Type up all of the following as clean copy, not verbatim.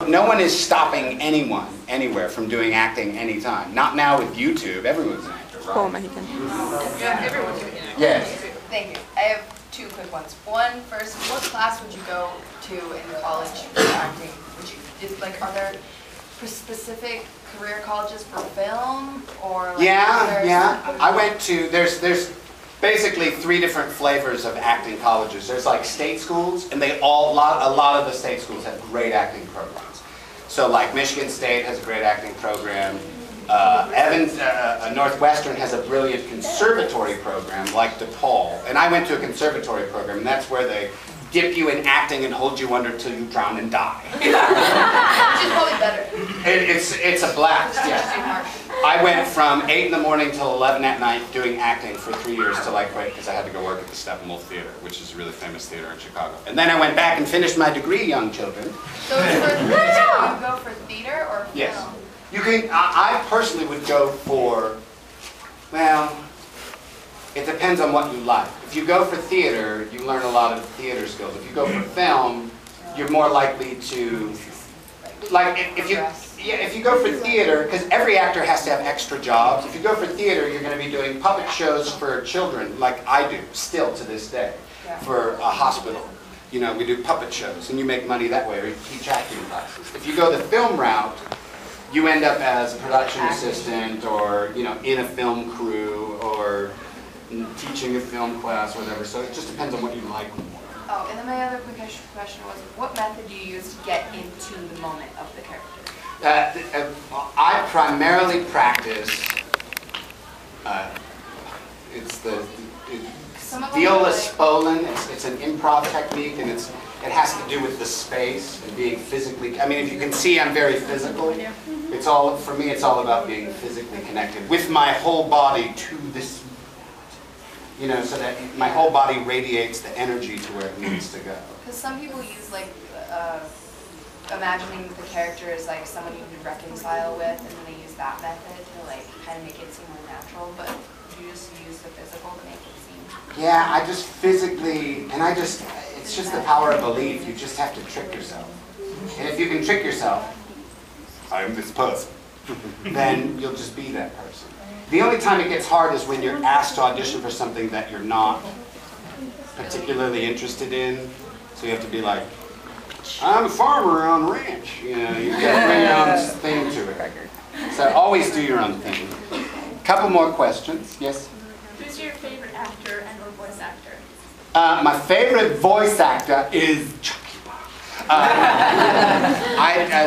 no one is stopping anyone, anywhere, from doing acting anytime. Not now with YouTube. Everyone's an actor, right? Yeah, everyone's doing it. Yes. Thank you. I have two quick ones. One, first, what class would you go to in college for acting? Are there specific career colleges for film, or like Yeah. I went to, there's basically 3 different flavors of acting colleges. There's like state schools, and a lot of the state schools have great acting programs. So like Michigan State has a great acting program. Northwestern has a brilliant conservatory program like DePaul. And I went to a conservatory program, and that's where they dip you in acting and hold you under till you drown and die. Which is probably better. It's a blast, yeah. I went from 8 in the morning till 11 at night doing acting for 3 years till I quit because I had to go work at the Steppenwolf Theater, which is a really famous theater in Chicago. And then I went back and finished my degree, young children. So you go for theater or film? Yes. You can, I personally would go for, well, it depends on what you like. If you go for theater, you learn a lot of theater skills. If you go for film, you're more likely to, like, if you go for theater, because every actor has to have extra jobs. If you go for theater, you're going to be doing puppet shows for children, like I do, still to this day, for a hospital. You know, we do puppet shows, and you make money that way, or you teach acting classes. If you go the film route, you end up as a production assistant, or, you know, in a film crew, or teaching a film class, or whatever. So it just depends on what you like more. Oh, and then my other quick question was, what method do you use to get into the moment of the character? I primarily practice, it's the viola spolin. It's an improv technique, and it has to do with the space and being physically, I mean, if you can see, I'm very physical. It's all, for me, it's all about being physically connected with my whole body to this, you know, so that my whole body radiates the energy to where it needs to go. Because some people use, like, imagining the character as, like, someone you could reconcile with, and then they use that method to, like, kind of make it seem more natural, but you just use the physical to make it seem... Yeah, I just physically, and it's just the power of belief. You just have to trick yourself. And if you can trick yourself, I'm this person, then you'll just be that person. The only time it gets hard is when you're asked to audition for something that you're not particularly interested in. So you have to be like, I'm a farmer on a ranch. You know, you gotta bring your own thing to it. So always do your own thing. Couple more questions. Yes? Who's your favorite actor and or voice actor? My favorite voice actor is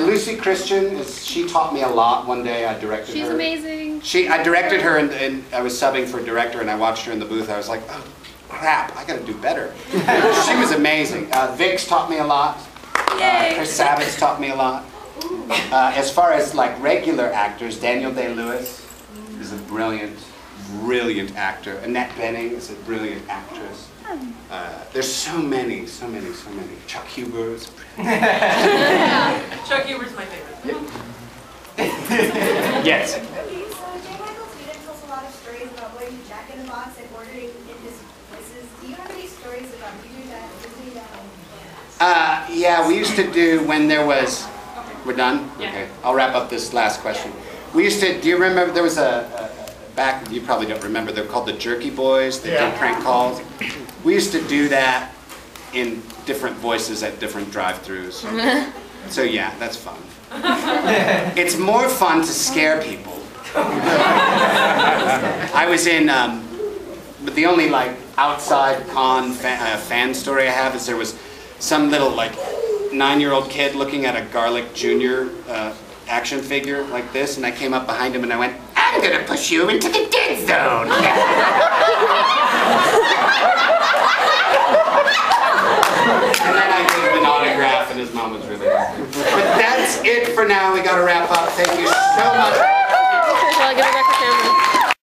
Lucy Christian. She taught me a lot. One day I directed her. She's amazing. I directed her, and I was subbing for a director, and I watched her in the booth. I was like, oh crap, I gotta do better. She was amazing. Vix taught me a lot. Chris Sabat's taught me a lot. As far as like regular actors, Daniel Day-Lewis is a brilliant actor. Annette Bening is a brilliant actress. There's so many. Chuck Huber is Chuck Huber's my favorite. Yes. So J. Michael Tweeden tells a lot of stories about going to Jack in the Box and ordering in his places. Do you have any stories about you do that? Yeah, we used to do when there was... We're done? Okay. I'll wrap up this last question. We used to... Do you remember there was back, you probably don't remember, they're called the Jerky Boys. They did prank calls. We used to do that in different voices at different drive-thrus. So yeah, that's fun. It's more fun to scare people. I was in, but the only like outside con fan story I have is there was some little like 9-year-old kid looking at a Garlic Jr. Action figure like this, and I came up behind him and I went, I'm gonna push you into the dead zone. And then I gave him an autograph, and his mom was really happy. But that's it for now. We gotta wrap up. Thank you so much.